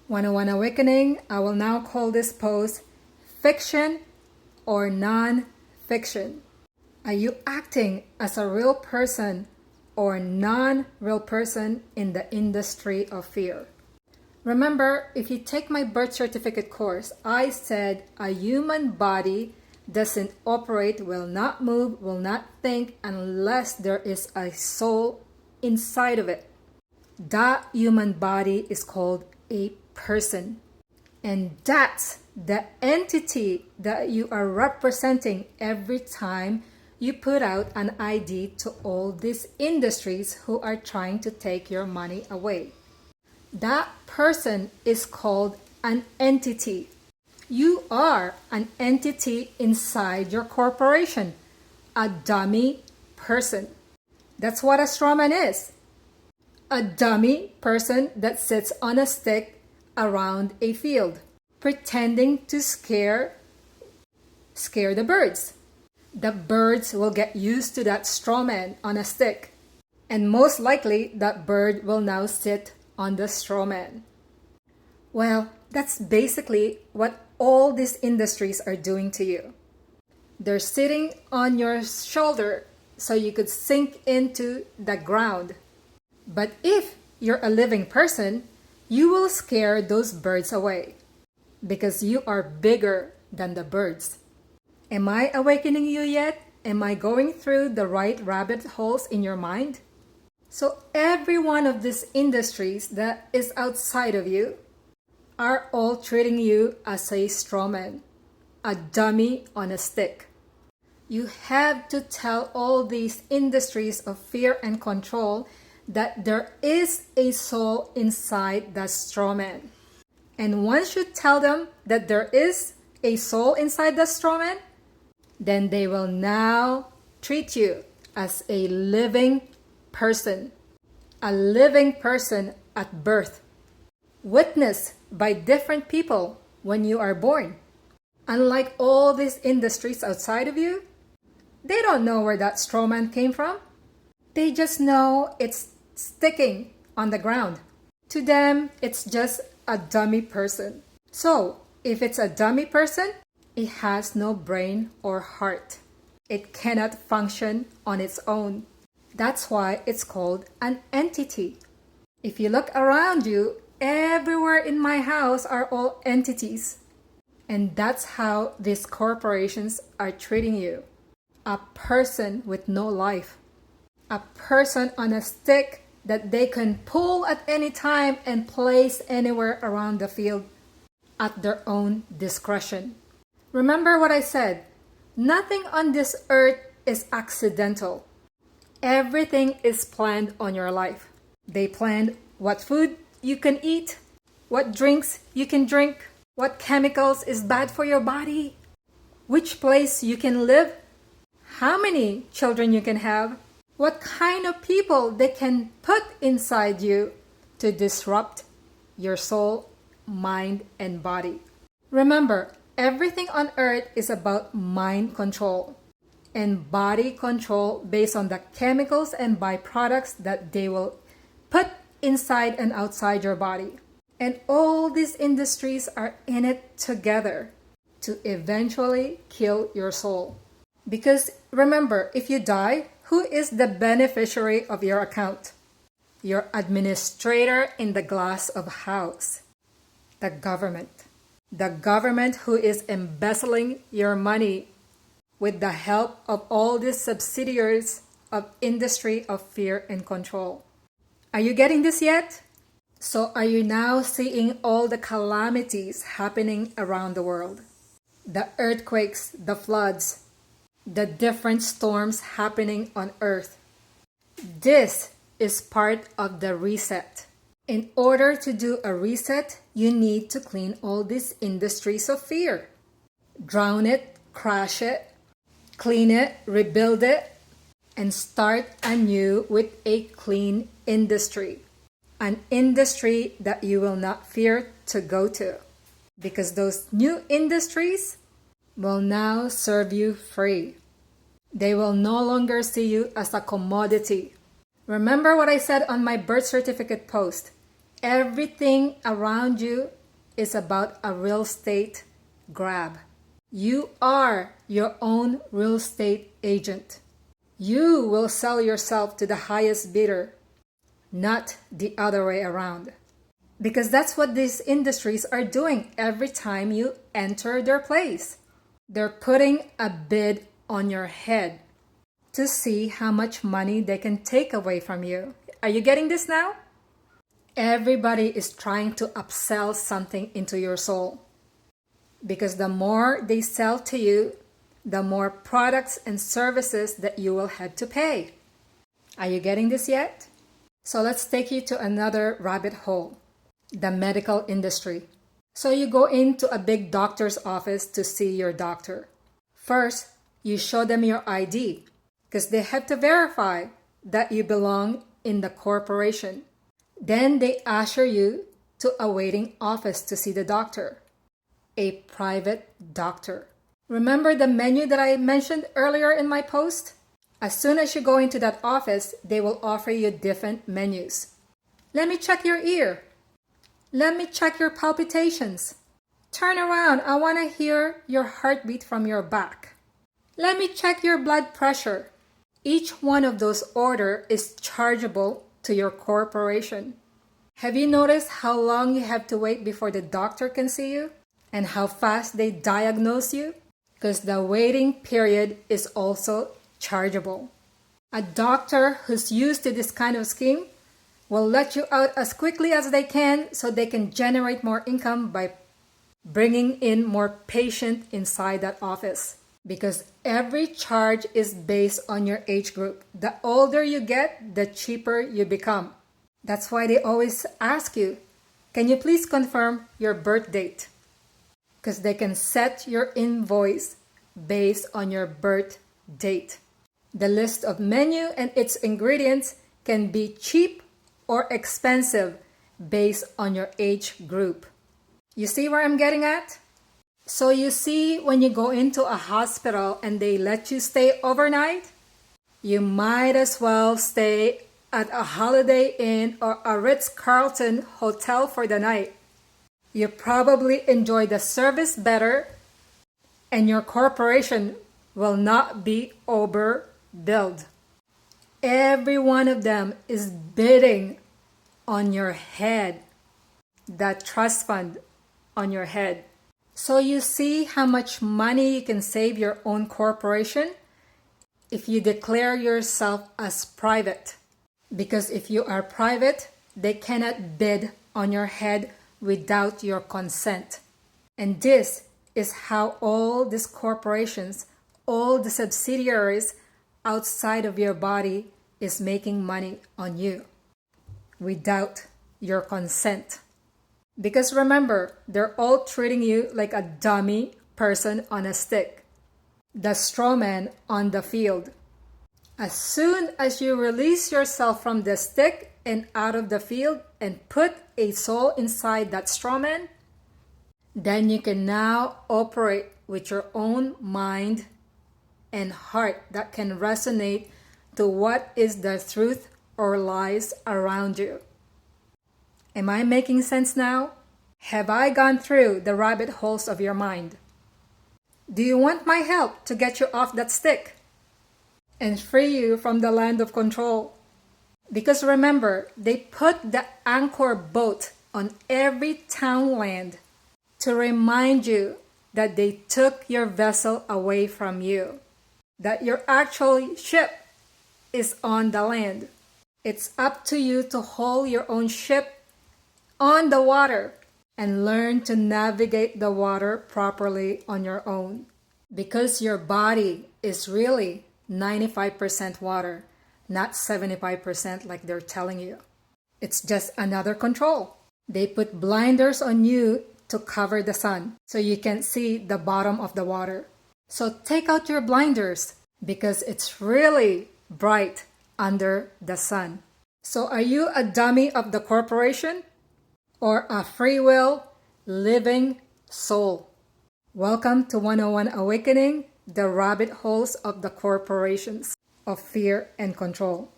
101 Awakening, I will now call this post fiction or non-fiction. Are you acting as a real person or non-real person in the industry of fear? Remember, if you take my birth certificate course, I said a human body doesn't operate, will not move, will not think unless there is a soul inside of it. That human body is called a person. And that's the entity that you are representing every time you put out an ID to all these industries who are trying to take your money away. That person is called an entity. You are an entity inside your corporation, a dummy person. That's what a straw man is. A dummy person that sits on a stick around a field, pretending to scare the birds. The birds will get used to that straw man on a stick, and most likely that bird will now sit on the straw man. Well, that's basically what all these industries are doing to you. They're sitting on your shoulder so you could sink into the ground. But if you're a living person, you will scare those birds away because you are bigger than the birds. Am I awakening you yet? Am I going through the right rabbit holes in your mind? So every one of these industries that is outside of you are all treating you as a straw man, a dummy on a stick. You have to tell all these industries of fear and control that there is a soul inside that straw man. And once you tell them that there is a soul inside the straw man, then they will now treat you as a living person at birth, witnessed by different people when you are born. Unlike all these industries outside of you, they don't know where that straw man came from. They just know it's sticking on the ground. To them, it's just a dummy person. So, if it's a dummy person, it has no brain or heart. It cannot function on its own. That's why it's called an entity. If you look around you, everywhere in my house are all entities. And that's how these corporations are treating you. A person with no life. A person on a stick that they can pull at any time and place anywhere around the field at their own discretion. Remember what I said, nothing on this earth is accidental. Everything is planned on your life. They planned what food you can eat, what drinks you can drink, what chemicals is bad for your body, which place you can live, how many children you can have, what kind of people they can put inside you to disrupt your soul, mind, and body. Remember, everything on earth is about mind control and body control based on the chemicals and byproducts that they will put inside and outside your body. And all these industries are in it together to eventually kill your soul. Because remember, if you die, who is the beneficiary of your account? Your administrator in the glass of house. The government. The government who is embezzling your money with the help of all these subsidiaries of industry of fear and control. Are you getting this yet? So are you now seeing all the calamities happening around the world? The earthquakes, the floods, the different storms happening on earth. This is part of the reset. In order to do a reset, you need to clean all these industries of fear. Drown it, crash it, clean it, rebuild it, and start anew with a clean industry. An industry that you will not fear to go to. Because those new industries will now serve you free. They will no longer see you as a commodity. Remember what I said on my birth certificate post. Everything around you is about a real estate grab. You are your own real estate agent. You will sell yourself to the highest bidder, not the other way around. Because that's what these industries are doing every time you enter their place. They're putting a bid on your head to see how much money they can take away from you. Are you getting this now? Everybody is trying to upsell something into your soul. Because the more they sell to you, the more products and services that you will have to pay. Are you getting this yet? So let's take you to another rabbit hole, the medical industry. So you go into a big doctor's office to see your doctor. First, you show them your ID because they have to verify that you belong in the corporation. Then they usher you to a waiting office to see the doctor, a private doctor. Remember the menu that I mentioned earlier in my post? As soon as you go into that office, they will offer you different menus. Let me check your ear. Let me check your palpitations. Turn around, I want to hear your heartbeat from your back. Let me check your blood pressure. Each one of those orders is chargeable to your corporation. Have you noticed how long you have to wait before the doctor can see you? And how fast they diagnose you? Because the waiting period is also chargeable. A doctor who's used to this kind of scheme will let you out as quickly as they can so they can generate more income by bringing in more patients inside that office. Because every charge is based on your age group. The older you get, the cheaper you become. That's why they always ask you, can you please confirm your birth date? Because they can set your invoice based on your birth date. The list of menu and its ingredients can be cheap or expensive based on your age group. You see where I'm getting at? So you see when you go into a hospital and they let you stay overnight, you might as well stay at a Holiday Inn or a Ritz-Carlton hotel for the night. You probably enjoy the service better and your corporation will not be overbilled. Every one of them is bidding on your head, that trust fund on your head. So you see how much money you can save your own corporation if you declare yourself as private. Because if you are private, they cannot bid on your head without your consent. And this is how all these corporations, all the subsidiaries outside of your body is making money on you without your consent. Because remember, they're all treating you like a dummy person on a stick, the straw man on the field. As soon as you release yourself from the stick and out of the field and put a soul inside that straw man, then you can now operate with your own mind and heart that can resonate to what is the truth or lies around you. Am I making sense now? Have I gone through the rabbit holes of your mind? Do you want my help to get you off that stick and free you from the land of control? Because remember, they put the anchor boat on every townland to remind you that they took your vessel away from you, that your actual ship is on the land. It's up to you to hold your own ship on the water and learn to navigate the water properly on your own. Because your body is really 95% water, not 75% like they're telling you. It's just another control. They put blinders on you to cover the sun so you can't see the bottom of the water. So take out your blinders because it's really bright under the sun. So are you a dummy of the corporation or a free will living soul? Welcome to 101 Awakening, the rabbit holes of the corporations of fear and control.